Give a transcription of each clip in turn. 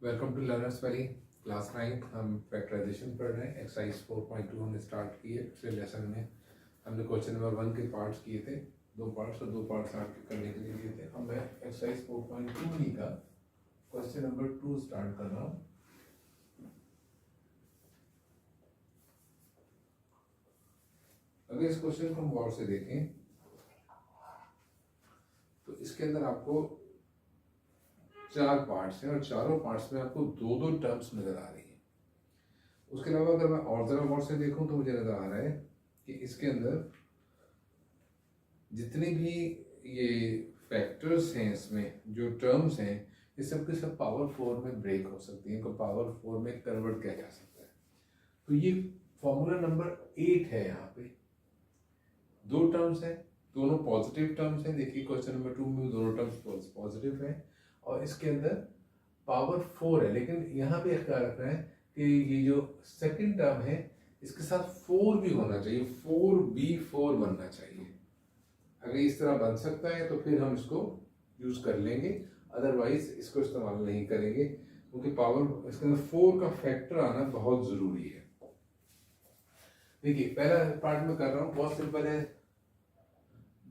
Welcome to Learners Valley class 9। हम factorisation पढ़ रहे हैं। एक्सरसाइज 4.2 हमने स्टार्ट की है। पिछले लेसन में हमने क्वेश्चन नंबर 1 के पार्ट्स किए थे, 2 पार्ट्स और 2 पार्ट्स आपके करने के लिए थे। अब मैं एक्सरसाइज 4.2 ही का क्वेश्चन नंबर 2 स्टार्ट कर रहा हूँ। अगर इस क्वेश्चन को हम गौर से देखें तो इसके अंदर आपको 4 पार्ट्स हैं और चारों पार्ट्स में आपको दो दो टर्म्स नजर आ रही है। उसके अलावा अगर मैं और जरा गौर से देखूं तो मुझे नजर आ रहा है कि इसके अंदर जितने भी ये फैक्टर्स हैं, इसमें जो टर्म्स हैं, ये सब के सब पावर 4 में ब्रेक हो सकती हैं, इनको पावर 4 में कन्वर्ट किया जा सकता है। तो ये फॉर्मूला नंबर 8 है। यहाँ पे दो टर्म्स हैं, दोनों पॉजिटिव टर्म्स हैं। देखिए क्वेश्चन नंबर 2 में दोनों टर्म्स पॉजिटिव हैं और इसके अंदर पावर 4 है। लेकिन यहाँ पे क्या रखना है कि ये जो सेकंड टर्म है इसके साथ 4 भी होना चाहिए, 4b4 बनना चाहिए। अगर इस तरह बन सकता है तो फिर हम इसको यूज कर लेंगे, अदरवाइज इसको इस्तेमाल नहीं करेंगे, क्योंकि पावर इसके अंदर 4 का फैक्टर आना बहुत जरूरी है। देखिए पहला पार्ट में कर रहा हूँ, बहुत सिंपल है,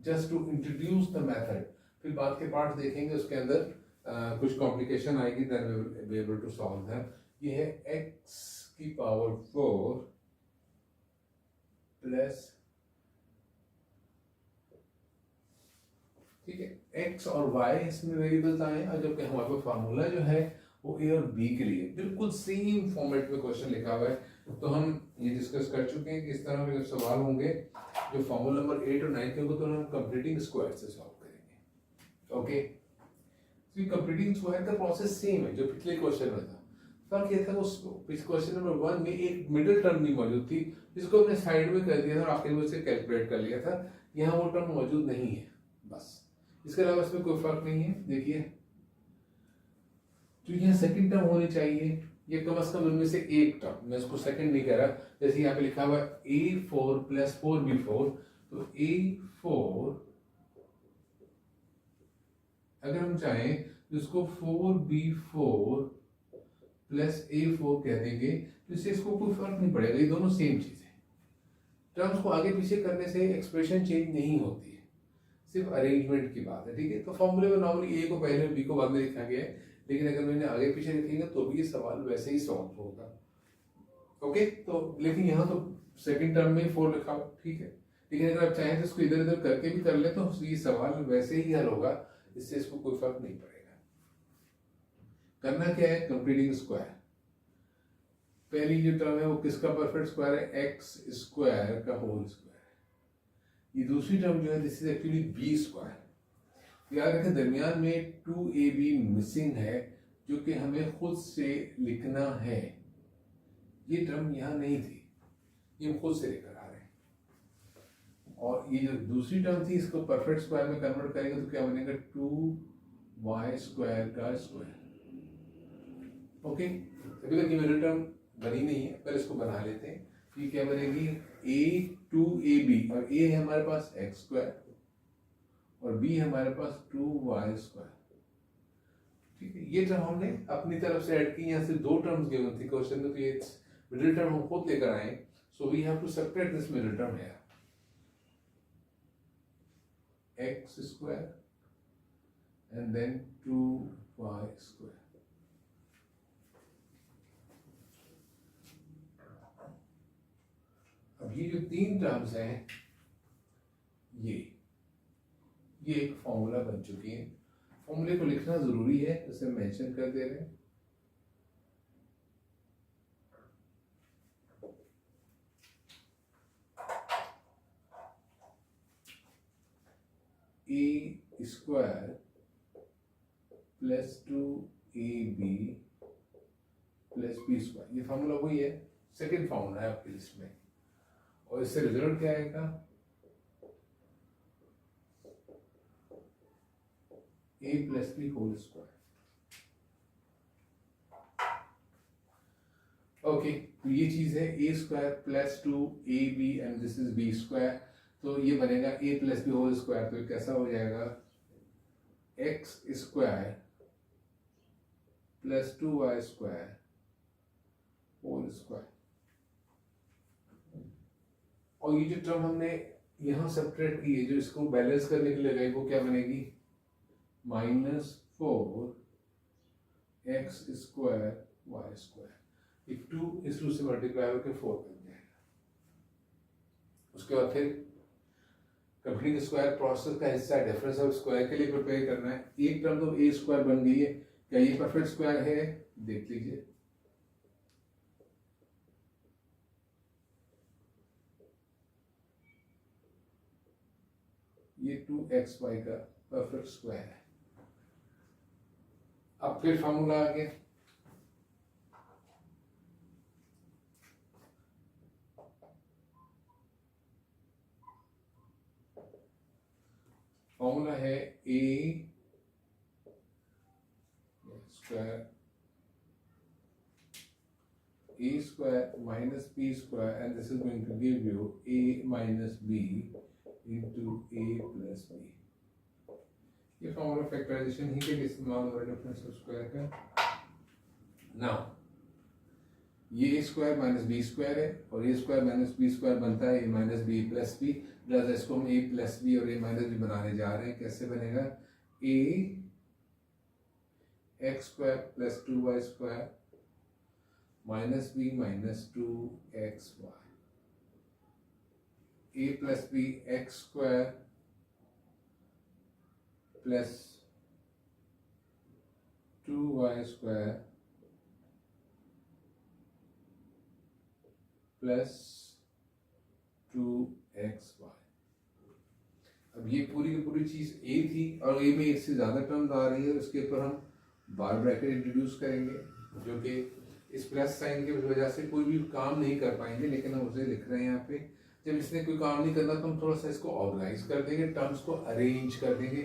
just to introduce the method. फिर बाद के पार्ट देखेंगे, उसके अंदर कुछ कॉम्प्लिकेशन आएगी, then we will be able to solve them. ये है x की पावर 4 प्लस, ठीक है, x और y इसमें वेरिएबल्स आए हैं, और जबकि हमारे पास फार्मूला जो है वो a और b के लिए बिल्कुल सेम फॉर्मेट में क्वेश्चन लिखा हुआ है। तो हम ये डिस्कस कर चुके हैं कि इस तरह के जब सवाल होंगे जो फॉर्मूला नंबर 8 और 9 के होंगे तो हम कंप्लीटिंग स्क्वायर से सॉल्व करेंगे। ओके, कंप्लीटिंग स्क्वायर का प्रोसेस सेम है जो पिछले क्वेश्चन में था। फर्क ये था वो क्वेश्चन नंबर 1 में एक मिडिल टर्म नहीं मौजूद थी, जिसको हमने साइड में कर दिया था और आखिर में उसे कैलकुलेट कर लिया था। यहाँ वो टर्म मौजूद नहीं है, बस इसके अलावा इसमें कोई फर्क नहीं है। देखिए तो यहाँ सेकंड टर्म होनी चाहिए, ये कम से कम उनमें से एक टर्म, मैं इसको सेकंड नहीं कह रहा, जैसे यहाँ पे लिखा हुआ है a4 प्लस 4b4, तो a4 अगर हम चाहें तो इसको 4b4 प्लस a4 कह देंगे, तो इससे इसको कोई फर्क नहीं पड़ेगा, ये दोनों सेम चीज है। टर्म्स को आगे पीछे करने से एक्सप्रेशन चेंज नहीं होती है, सिर्फ अरेंजमेंट की बात है। ठीक है, तो फॉर्मूले में नॉर्मली ए को पहले बी को बाद में लिखा गया है, लेकिन अगर मैंने आगे पीछे लिखेंगे तो भी ये सवाल वैसे ही सॉल्व होगा। ओके, तो लेकिन यहाँ तो सेकंड टर्म में 4 लिखा हुआ, ठीक है, लेकिन अगर आप चाहें तो इसको इधर इधर करके भी कर ले तो ये सवाल वैसे ही हल होगा, इससे इसको कोई फर्क नहीं पड़ेगा। करना क्या है, कंप्लीटिंग स्क्वायर। पहली जो टर्म है वो किसका परफेक्ट स्क्वायर है, एक्स स्क्वायर का होल स्क्वायर। ये दूसरी टर्म जो है this is actually b square. याद रखें दरमियान में 2ab मिसिंग है, जो कि हमें खुद से लिखना है। ये टर्म यहाँ नहीं थी, ये हम खुद से लेकर आ रहे हैं। और ये जो दूसरी टर्म थी इसको परफेक्ट स्क्वायर में कन्वर्ट करेंगे तो क्या बनेगा, 2y स्क्वायर का स्क्वायर। ओके, अभी तक ये मिडिल टर्म बनी नहीं है, पहले इसको बना लेते हैं। ये क्या बनेगी, a2ab, और a है हमारे पास x स्क्वायर और b हमारे पास 2y स्क्वायर। ठीक है, ये टर्म हमने अपनी तरफ से ऐड की, यहाँ से दो टर्म्स गिवन थी क्वेश्चन में, तो ये मिडिल टर्म हम खुद लेकर आए, so we have to subtract this middle term here, x square and then 2y square. अब ये जो तीन टर्म्स हैं ये एक फॉर्मूला बन चुकी है। फॉर्मूले को लिखना जरूरी है, इसे मेंशन कर दे रहे हैं। a square plus 2ab plus b square, ये फॉर्मूला वही है, सेकंड फॉर्मूला है आपकी लिस्ट में। और इससे रिजल्ट क्या आएगा, a plus b whole square. Okay, तो ये चीज है a square plus 2ab and this is b square, तो ये बनेगा a plus b whole square. तो कैसा हो जाएगा, x square plus 2y² whole square. और ये जो टर्म हमने यहाँ सब्ट्रैक्ट की है, जो इसको बैलेंस करने के लिए लगाई, वो क्या बनेगी? -4x² y²। ये 2 इस 2 से मल्टीप्लाई होकर 4 बन जाएगा। उसके बाद फिर कंप्लीट स्क्वायर प्रोसेस का हिस्सा डिफरेंस ऑफ स्क्वायर के लिए प्रिपेयर करना है। एक टर्म तो a² बन गई है, क्या ये परफेक्ट स्क्वायर है? देख लीजिए। ये 2xy का परफेक्ट स्क्वायर है। अब फिर फॉर्मूला आ गया, फॉर्मूला है a² minus b² and this is going to give you a minus b into a plus b। ये फॉर्मूला फैक्टराइजेशन ही के लिए इस्तेमाल हो रहा है डिफरेंस ऑफ स्क्वायर का। नाउ ये a² minus b² है और a² minus b² बनता है a minus b plus b। Plus इसको हम a plus b और a minus b बनाने जा रहे हैं। कैसे बनेगा? a x² plus 2y² minus b minus 2xy, a plus b x² plus 2y² plus 2xy। अब ये पूरी की पूरी चीज a थी और a में एक से ज्यादा टर्म्स आ रही है, उसके ऊपर हम बार ब्रैकेट इंट्रोड्यूस करेंगे, जो कि इस प्लस साइन की वजह से कोई भी काम नहीं कर पाएंगे, लेकिन हम उसे लिख रहे हैं यहाँ पे। जब इसने कोई काम नहीं करना तो हम थोड़ा सा इसको ऑर्गेनाइज कर देंगे, टर्म्स को अरेंज कर देंगे।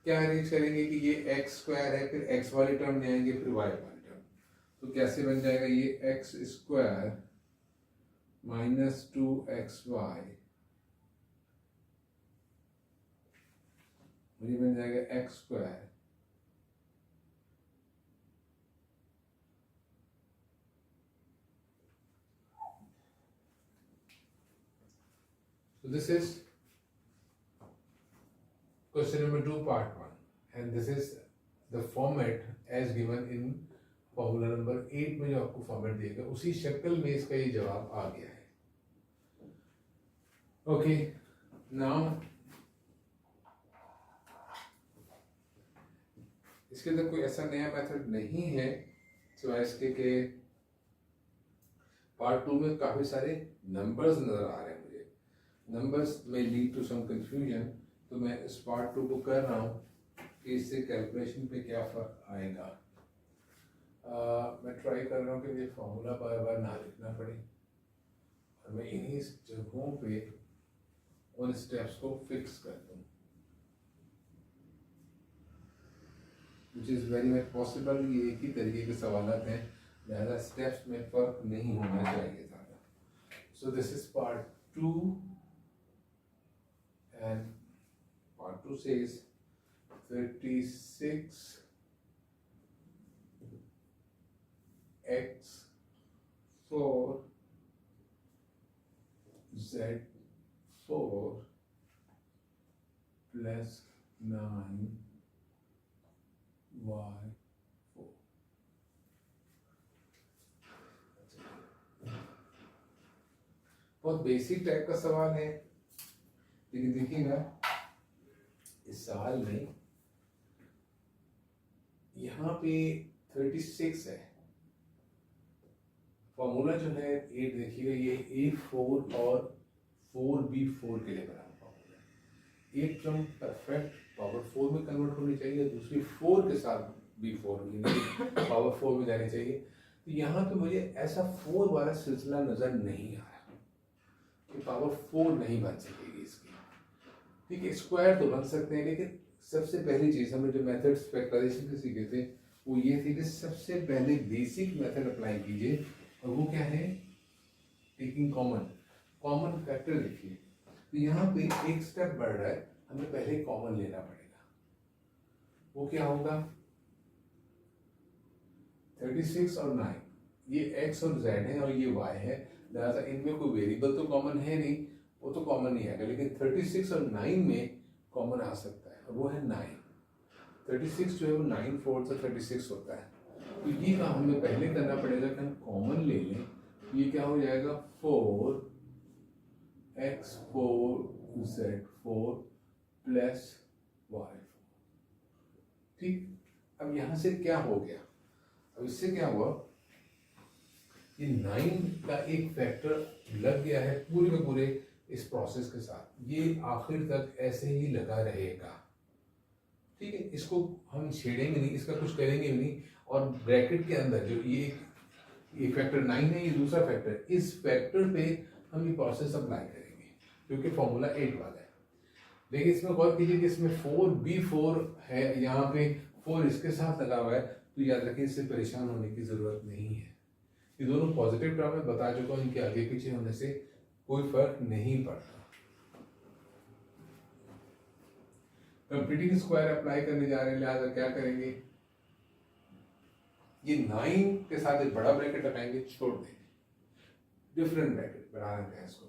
क्या अरेंज करेंगे कि ये x² है, फिर x वाले टर्म ले आएंगे, फिर y वाले टर्म। तो कैसे बन जाएगा? ये x² minus 2xy, ये बन जाएगा x²। So this is question number 2 part 1 and this is the format as given in formula number 8 में जो आपको फॉर्मेट देगा उसी शक्ल में इसका ये जवाब आ गया है। ओके, नाउ इसके अंदर कोई ऐसा नया मेथड नहीं है सिवाय इसके के पार्ट 2 में काफी सारे नंबर्स नजर आ रहे हैं। नंबर्स में लीड टू सम कंफ्यूजन, तो मैं इस पार्ट 2 को कर रहा हूँ कि इससे कैलकुलेशन पे क्या फर्क आएगा। मैं ट्राई कर रहा हूँ कि ये फॉर्मूला बार बार ना लिखना पड़े और मैं इन्हीं जगहों पे उन स्टेप्स को फिक्स कर दूँ, which is very much possible. ये एक ही तरीके के सवाल हैं, ज़्यादा स्टेप्स में फर्क नहीं होना चाहिए ज़्यादा। So this is part 2 and part 2 says 36 x 4 z 4 plus 9 y 4। बहुत बेसिक टाइप का सवाल है, लेकिन देखिएगा इस सवाल में यहाँ पे 36 है, फॉर्मूला जो है 8 देखिएगा, ये A4 और 4B4 के लिए बना फॉर्मूला है। एक टर्म परफेक्ट पावर 4 में कन्वर्ट होनी चाहिए, दूसरी 4 के साथ B4 पावर 4 में जानी चाहिए। तो यहाँ पे मुझे ऐसा 4 वाला सिलसिला नजर नहीं आ रहा कि पावर 4 नहीं बन सकेगी इसकी। ठीक है, स्क्वायर तो बन सकते हैं, लेकिन सबसे पहली चीज हमने जो मेथड्स फैक्टराइजेशन के सीखे थे वो ये थी कि सबसे पहले बेसिक मेथड अप्लाई कीजिए, और वो क्या है? टेकिंग कॉमन फैक्टर लिखिए। तो यहाँ पे एक स्टेप बढ़ रहा है, हमें पहले कॉमन लेना पड़ेगा। वो क्या होगा? 36 और 9 ये x और z है और ये y है, लिहाजा इनमें कोई वेरिएबल तो कॉमन है नहीं, वो तो कॉमन नहीं आएगा, लेकिन 36 और 9 में कॉमन आ सकता है और वो है 9। 36 जो है वो 9 4 से 36 होता है। तो ये काम हमें पहले करना पड़ेगा कि हम कॉमन ले लें। ये क्या हो जाएगा 4x4z4 प्लस y4। ठीक, अब यहां से क्या हो गया, अब इससे क्या हुआ, ये 9 का एक फैक्टर लग गया है पूरे के पूरे इस प्रोसेस के साथ, ये आखिर तक ऐसे ही लगा रहेगा। ठीक है, इसको हम छेड़ेंगे नहीं, इसका कुछ करेंगे भी नहीं, और ब्रैकेट के अंदर जो ये फैक्टर 9 है, ये दूसरा फैक्टर, इस फैक्टर पे हम ये प्रोसेस अप्लाई करेंगे क्योंकि फॉर्मूला 8 वाला है। देखिए इसमें गौर कीजिए कि इसमें 4b4 है, यहाँ पे 4 इसके साथ लगा हुआ है, तो याद रखिए इससे परेशान होने की जरूरत नहीं है। ये दोनों पॉजिटिव टर्म है, बता चुका हूँ, इनके आगे पीछे होने से कोई फर्क नहीं पड़ता। कंप्लीटिंग स्क्वायर अप्लाई करने जा रहे हैं, लिहाजा क्या करेंगे, ये 9 के साथ एक बड़ा ब्रैकेट लगाएंगे, छोड़ देंगे, डिफरेंट ब्रैकेट बना रहे हैं इसको,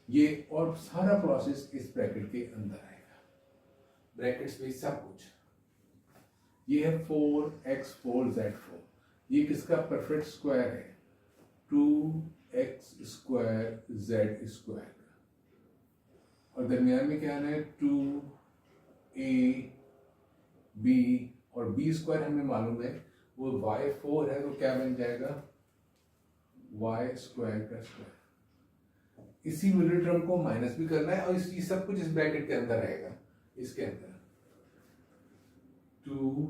ये और सारा प्रोसेस इस ब्रैकेट के अंदर आएगा, ब्रैकेट्स में सब कुछ। ये है 4x4z4, ये किसका परफेक्ट स्क्वायर है, 2x स्क्वायर z स्क्वायर का, और दरमियान में क्या है 2ab, और b स्क्वायर हमें मालूम है वो y4 है, तो क्या बन जाएगा y स्क्वायर का स्क्वायर। इसी मिडिल टर्म को माइनस भी करना है और ये सब कुछ इस ब्रैकेट के अंदर रहेगा, इसके अंदर 2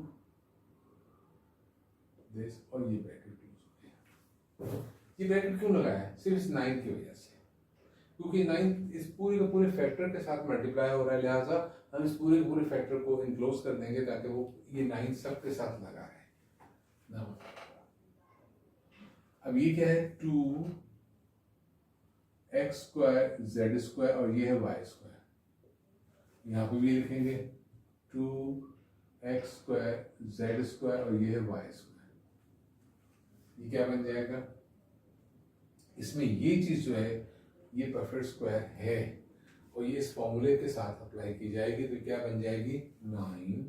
दिस, और ये ब्रैकेट क्लोज हो गया। ये ब्रैकेट क्यों लगाया है, सिर्फ इस 9 की वजह से, क्योंकि 9 इस पूरे के पूरे फैक्टर के साथ मल्टीप्लाई हो रहा है, लिहाजा हम इस पूरे के पूरे फैक्टर को इनक्लोज कर देंगे ताकि वो ये 9 सब के साथ लगा है ना। अब ये क्या है 2x स्क्वायर z स्क्वायर, और ये है y स्क्वायर, यहाँ पे भी लिखेंगे 2x स्क्वायर z स्क्वायर, और ये है y स्क्वायर। ये क्या बन जाएगा, इसमें ये चीज जो है ये परफेक्ट स्क्वायर है, और ये इस फॉर्मूले के साथ अप्लाई की जाएगी, तो क्या बन जाएगी 9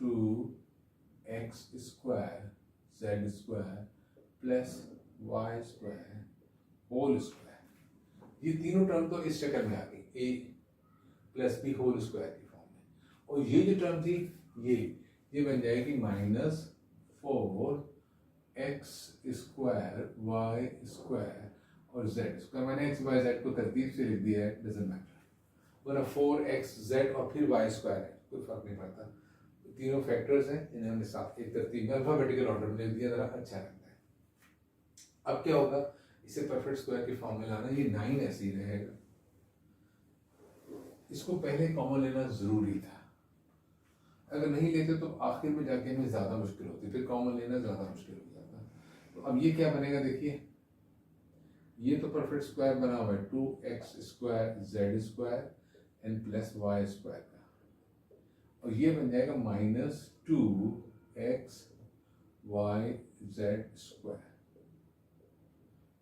2x square z square plus y square whole square. ये तीनों टर्म तो इस शक्ल में आ गई, a plus b whole square की फॉर्म में, और ये जो टर्म थी ये बन जाएगी -4x स्क्वायर y स्क्वायर और z स्क्वायर। मैंने x y z को तरतीब से लिख दिया है, डजंट मैटर, वरना 4xz और फिर y स्क्वायर है, कोई फर्क नहीं पड़ता, तीनों फैक्टर्स हैं, इन्हें हमने साथ एक तरतीब में अल्फाबेटिकल ऑर्डर में लिख दिया, जरा अच्छा लगता है। अब क्या होगा, इसे परफेक्ट स्क्वायर की फॉर्म में लाना, ये 9 ऐसे ही रहेगा, इसको पहले कॉमन लेना जरूरी था, अगर नहीं लेते तो आखिर में जाके हमें ज्यादा मुश्किल होती, फिर कॉमन लेना ज्यादा मुश्किल हो जाता। तो अब ये क्या बनेगा, देखिए ये तो परफेक्ट स्क्वायर बना हुआ है 2x square z square and plus y square का, और ये बन जाएगा -2x y z स्क्वायर।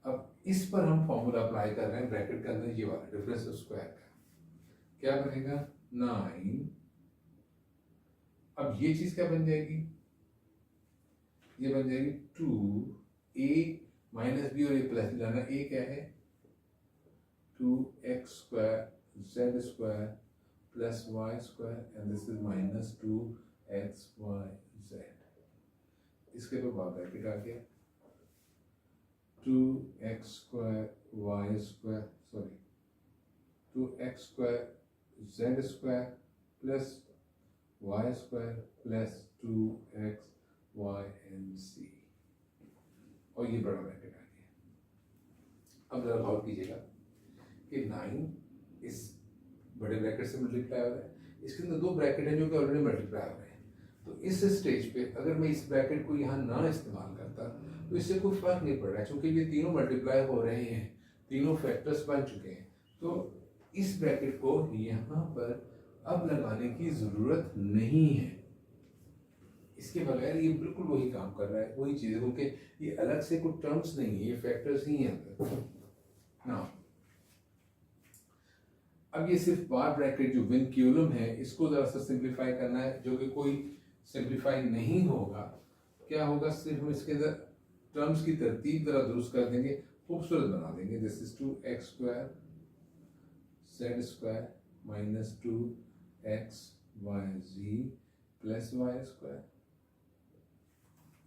अब इस पर हम फॉर्मूला अप्लाई कर रहे हैं ब्रैकेट के अंदर, ये वाला डिफरेंस स्क्वायर का, क्या बनेगा 9। अब ये चीज क्या बन जाएगी, ये बन जाएगी 2a माइनस बी, और ये प्लस भी लाना, a क्या है 2x square z square plus y square, and this is -2xyz। इसके तो बाद ब्रैकेट आ गया 2x square y square, sorry 2x square z square plus y square plus 2xy and c, और ये बड़ा ब्रैकेट आ गया। अब जरा गौर कीजिएगा कि 9 इस बड़े ब्रैकेट से मल्टीप्लाई हो रहा है, इसके अंदर दो ब्रैकेट हैं जो कि ऑलरेडी मल्टीप्लाई हो रहे हैं, तो इस स्टेज पे अगर मैं इस ब्रैकेट को यहाँ ना इस्तेमाल करता तो इससे कोई फर्क नहीं पड़ रहा है, क्योंकि ये तीनों मल्टीप्लाई हो रहे हैं, तीनों फैक्टर्स बन चुके हैं, तो इस ब्रैकेट को यहाँ पर अब लगाने की ज़रूरत नहीं है, इसके बगैर ये बिल्कुल वही काम कर रहा है, वही चीज़ है, क्योंकि ये अलग से कोई टर्म्स नहीं है, ये फैक्टर्स ही हैं ना। अब ये सिर्फ बार ब्रैकेट जो विनक्यूलम है इसको ज़रा सा सिंप्लीफाई करना है, जो कि कोई सिंप्लीफाई नहीं होगा। क्या होगा, सिर्फ हम इसके अंदर टर्म्स की तरतीब ज़रा दुरुस्त कर देंगे, खूबसूरत बना देंगे। This is 2x square z square minus 2x y z plus y square,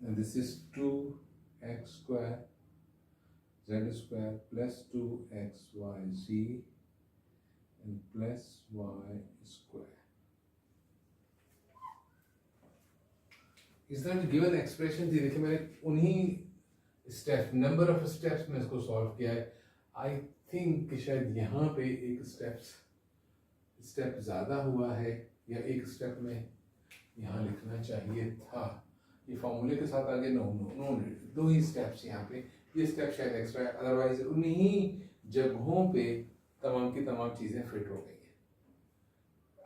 and this is 2x square z square plus 2xyz and plus y square. इस तरह गिवन एक्सप्रेशन थी, देखिए मैंने उन्हीं स्टेप नंबर ऑफ स्टेप्स में इसको solve किया है। आई थिंक कि शायद यहाँ पे एक स्टेप ज़्यादा हुआ है, या एक स्टेप में यहाँ लिखना चाहिए था। ये फॉर्मूले के साथ आगे नो नो नो दो ही स्टेप्स यहाँ पे, ये स्टेप शायद एक्स्ट्रा है, अदरवाइज उन्हीं जगहों पे तमाम की तमाम चीज़ें फिट हो गई हैं।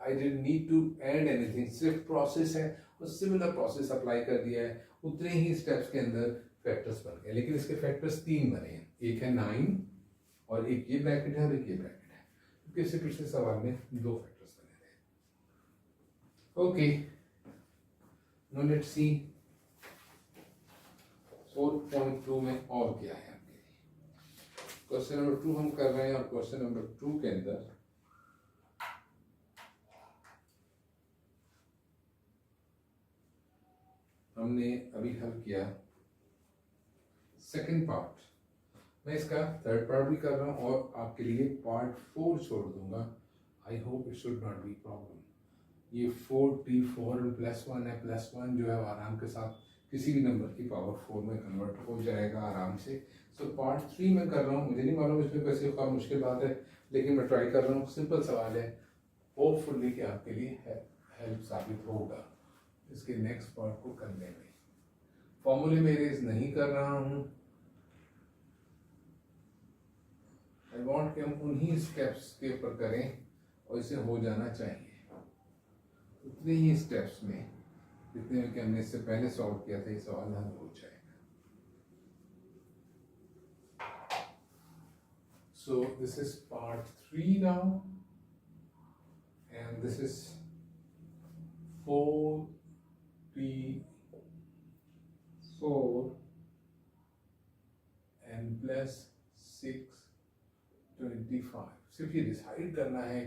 I didn't need to add anything, सिर्फ प्रोसेस है और सिमिलर प्रोसेस अप्लाई कर दिया है, उतने ही स्टेप्स के अंदर फैक्टर्स बन गए। लेकिन इसके फैक्टर्स 3 बने हैं, एक है 9 और एक ये ब्रैकेट है और एक ये ब्रैकेट है, क्योंकि इससे पिछले सवाल में 2 फैक्टर्स बने थे। ओके, नाउ लेट्स सी 4.2 में और क्या है आपके लिए। क्वेश्चन नंबर 2 हम कर रहे हैं, और क्वेश्चन नंबर 2 के अंदर हमने अभी हल किया सेकंड पार्ट। मैं इसका थर्ड पार्ट भी कर रहा हूँ और आपके लिए पार्ट 4 छोड़ दूंगा। I hope it should not be problem. ये 4t4 प्लस 1 है, प्लस 1 जो है आराम के साथ किसी भी नंबर की पावर 4 में कन्वर्ट हो जाएगा आराम से। सो पार्ट 3 में कर रहा हूँ, मुझे नहीं मालूम इसमें कैसे कोई मुश्किल बात है, लेकिन मैं ट्राई कर रहा हूँ। सिंपल सवाल है, होपफुली कि आपके लिए हेल्प साबित होगा इसके नेक्स्ट पार्ट को करने में। फॉर्मूले में इरेज नहीं कर रहा हूँ, आई वांट कि हम उन्हीं स्टेप्स के ऊपर करें और इसे हो जाना चाहिए उतने ही स्टेप्स में जितने कि हमने इससे पहले सॉल्व किया था। ये सवाल हल हो जाएगा। So this is part 3 now, and this is 4t4 and plus 625। सिर्फ ये डिसाइड करना है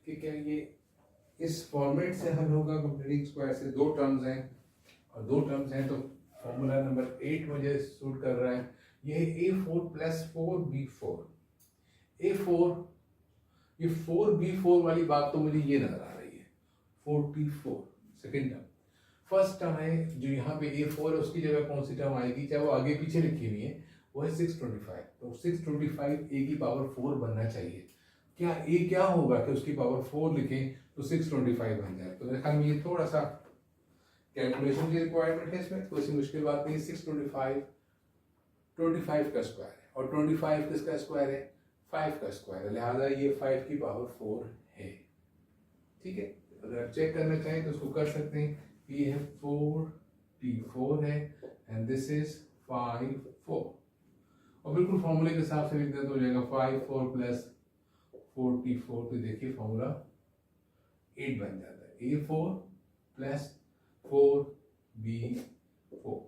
कि क्या ये इस फॉर्मेट से हल होगा कंप्लीटिंग स्क्वायर से। 2 टर्म्स हैं और 2 टर्म्स हैं, तो फॉर्मूला नंबर 8 मुझे सूट कर रहा है। ये a4 प्लस 4b4। a4, ये 4b4 वाली बात तो मुझे ये नजर आ रही है, 4t4 second term. First term है जो यहाँ पे a4 है, उसकी जगह कौन सी टर्म आएगी, चाहे वो आगे पीछे लिखी हुई है, वो है 625। तो 625 a की पावर 4 बनना चाहिए। क्या a क्या होगा कि उसकी पावर 4 लिखें तो 625 बन जाए। तो मेरे ख्याल में ये थोड़ा सा कैलकुलेशन की रिक्वायरमेंट है, इसमें कोई सी मुश्किल बात नहीं। 625 25 का स्क्वायर है, और 25 किसका स्क्वायर है, 5 का स्क्वायर है, लिहाजा ये 5 की पावर 4 है। ठीक है, अगर आप चेक करना चाहें तो उसको कर सकते हैं। ये है 4t4 है एंड दिस इज 5 4, और बिल्कुल फॉर्मूले के हिसाब से लिख दें तो हो जाएगा 5 4 प्लस 4t4। तो देखिए फॉर्मूला 8 बन जाता है, a4 प्लस 4b4।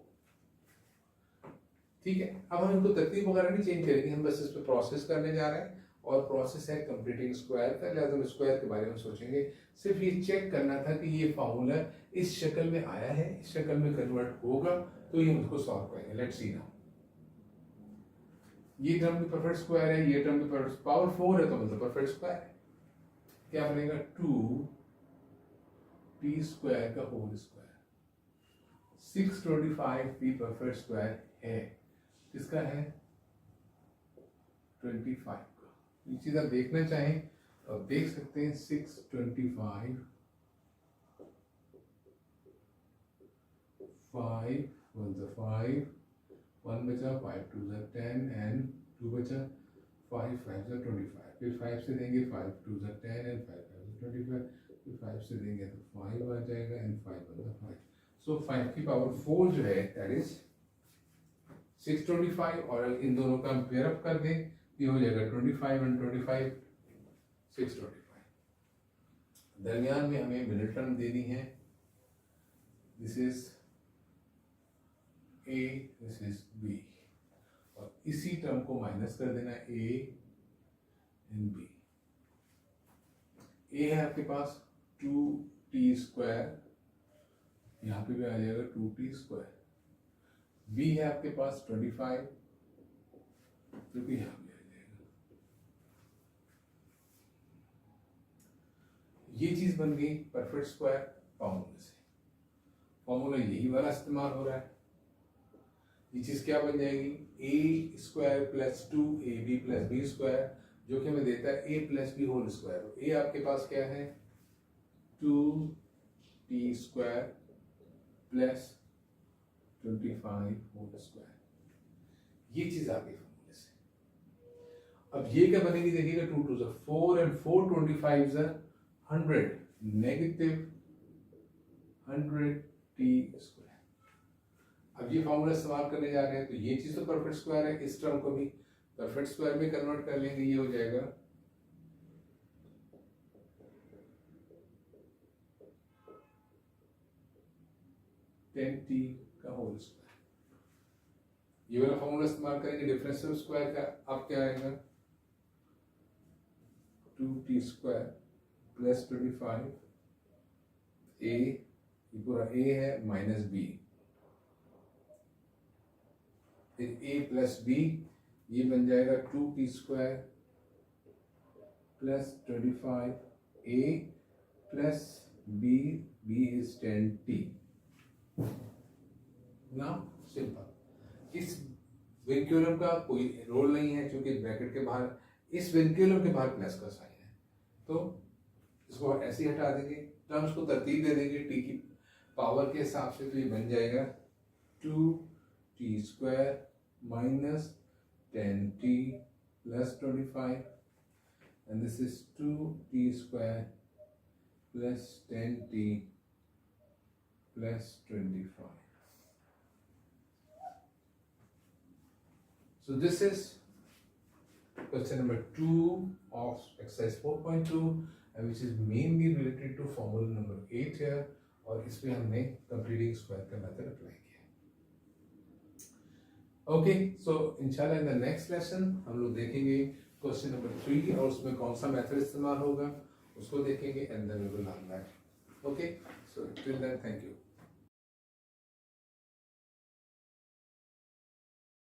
ठीक है, अब हम इनको तरतीब वगैरह नहीं चेंज करेंगे, हम बस इस पर प्रोसेस करने जा रहे हैं, और प्रोसेस है कंप्लीटिंग स्क्वायर का, लिहाजा हम स्क्वायर के बारे में सोचेंगे। सिर्फ ये चेक करना था कि ये फॉर्मूला इस शक्ल में आया है, इस शक्ल में कन्वर्ट होगा, तो ये मुझको सॉल्व करेंगे। Let's see now. ये टर्म भी परफेक्ट स्क्वायर है, ये टर्म भी परफेक्ट, पावर 4 है तो मतलब परफेक्ट स्क्वायर है। क्या बनेगा, 2t स्क्वायर का होल स्क्वायर। 625 भी परफेक्ट स्क्वायर है, किसका है, 25 का। ये चीज आप देखना चाहें तो आप देख सकते हैं। 625 5 1 5 1 बचा, 5 2 10 एंड 2 बचा, 5 5 से 25, फिर 5 से देंगे 5 2 से 10 एंड 5 5 से 25, फिर 5 से देंगे तो 5 आ जाएगा एंड 5 1 5। सो 5 की पावर 4 जो है दैट इज 625, और इन दोनों का हम पेयर अप कर दें, ये हो जाएगा 25 एंड 25 625। दरमियान में हमें मिडिल टर्म देनी है, this is A, this is B, और इसी टर्म को माइनस कर देना A एंड B। A है आपके पास 2t स्क्वायर, यहाँ पे भी आ जाएगा 2t स्क्वायर। B है आपके पास 25, जो कि यहाँ पे आ जाएगा। ये चीज बन गई परफेक्ट स्क्वायर फॉर्मूले से। फॉर्मूला यही वाला इस्तेमाल हो रहा है। ये चीज क्या बन जाएगी, a square plus 2ab plus b square, जो कि हमें देता है a plus b whole square. a आपके पास क्या है 2t square plus 25 whole square. ये चीज आ गई फॉर्मूले से। अब ये क्या बनेगी देखिएगा, 2 2 4 एंड 4 25 100 नेगेटिव 100t स्क्वायर। अब ये फॉर्मूला इस्तेमाल करने जा रहे हैं, तो ये चीज तो परफेक्ट स्क्वायर है, इस टर्म को भी परफेक्ट स्क्वायर में कन्वर्ट कर लेंगे, ये हो जाएगा 10t का होल स्क्वायर। ये वाला फॉर्मूला इस्तेमाल करेंगे डिफरेंशियल स्क्वायर का। अब क्या आएगा 2t स्क्वायर प्लस 25 a, ये पूरा a है माइनस b, फिर a प्लस b, ये बन जाएगा 2t square plus 25 a plus b, b is 10t। ना सिंपल, इस विंक्यूलम का कोई रोल नहीं है क्योंकि ब्रैकेट के बाहर, इस विंक्यूलम के बाहर प्लस का साइन है, तो इसको ऐसे ही हटा देंगे, टर्म्स को तरतीब दे देंगे t की पावर के हिसाब से, तो ये बन जाएगा 2t square minus 10t plus 25 and this is 2t square plus 10t plus 25। So this is question number 2 of exercise 4.2 and which is mainly related to formula number 8 here, और इसमें हमने completing square का method apply किया। Okay, so इंशाल्लाह in the next lesson हम लोग देखेंगे question number 3 और उसमें कौन सा method इस्तेमाल होगा उसको देखेंगे and then we will learn that. Okay, so till then thank you.